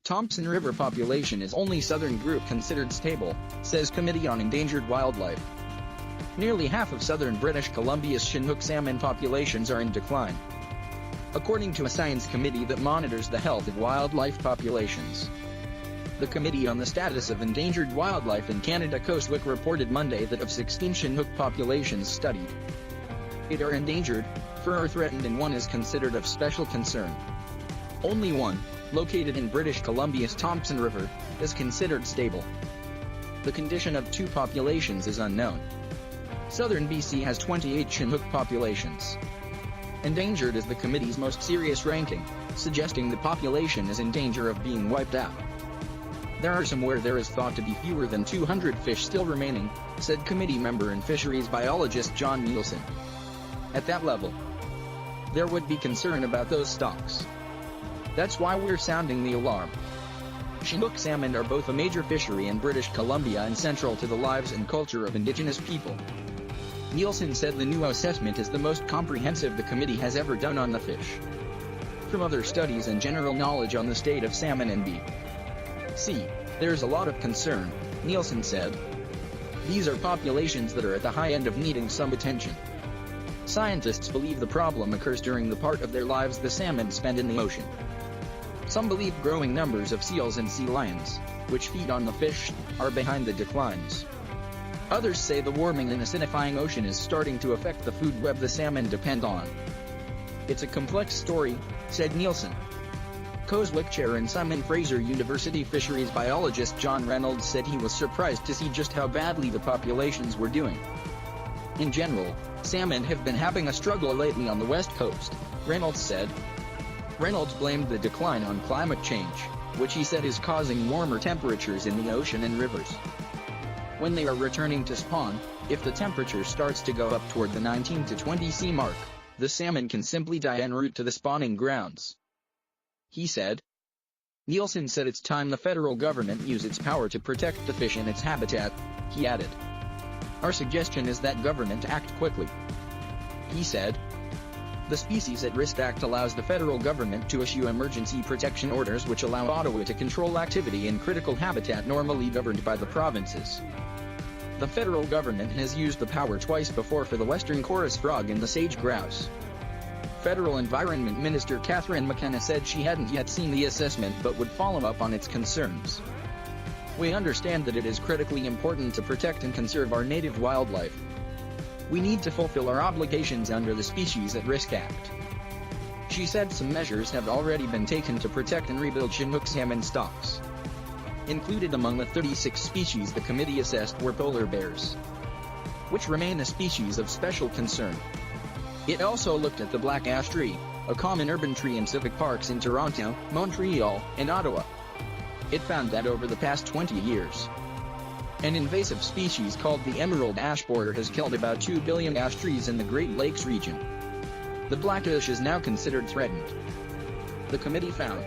Thompson River population is only southern group considered stable, says Committee on Endangered Wildlife. Nearly half of southern British Columbia's chinook salmon populations are in decline, according to a science committee that monitors the health of wildlife populations. The Committee on the Status of Endangered Wildlife in Canada COSWIC reported Monday that of 16 chinook populations studied, 8 are endangered, 4 are threatened and 1 is considered of special concern. Only one, located in British Columbia's Thompson River, is considered stable. The condition of 2 populations is unknown. Southern BC has 28 chinook populations. Endangered is the committee's most serious ranking, suggesting the population is in danger of being wiped out. There are some where there is thought to be fewer than 200 fish still remaining, said committee member and fisheries biologist John Nielsen. At that level, there would be concern about those stocks. That's why we're sounding the alarm. Chinook salmon are both a major fishery in British Columbia and central to the lives and culture of Indigenous people. Nielsen said the new assessment is the most comprehensive the committee has ever done on the fish, from other studies and general knowledge on the state of salmon and BC. There's a lot of concern, Nielsen said. These are populations that are at the high end of needing some attention. Scientists believe the problem occurs during the part of their lives the salmon spend in the ocean. Some believe growing numbers of seals and sea lions, which feed on the fish, are behind the declines. Others say the warming and acidifying ocean is starting to affect the food web the salmon depend on. It's a complex story, said Nielsen. COSWIC chair and Simon Fraser University fisheries biologist John Reynolds said he was surprised to see just how badly the populations were doing. In general, salmon have been having a struggle lately on the west coast, Reynolds said. Reynolds blamed the decline on climate change, which he said is causing warmer temperatures in the ocean and rivers. When they are returning to spawn, if the temperature starts to go up toward the 19 to 20 C mark, the salmon can simply die en route to the spawning grounds, he said. Nielsen said it's time the federal government use its power to protect the fish and its habitat, he added. Our suggestion is that government act quickly, he said. The Species at Risk Act allows the federal government to issue emergency protection orders which allow Ottawa to control activity in critical habitat normally governed by the provinces. The federal government has used the power twice before for the western chorus frog and the sage grouse. Federal Environment Minister Catherine McKenna said she hadn't yet seen the assessment but would follow up on its concerns. We understand that it is critically important to protect and conserve our native wildlife. We need to fulfill our obligations under the Species at Risk Act. She said some measures have already been taken to protect and rebuild chinook salmon stocks. Included among the 36 species the committee assessed were polar bears, which remain a species of special concern. It also looked at the black ash tree, a common urban tree in civic parks in Toronto, Montreal, and Ottawa. It found that over the past 20 years, an invasive species called the emerald ash borer has killed about 2 billion ash trees in the Great Lakes region. The black ash is now considered threatened, the committee found.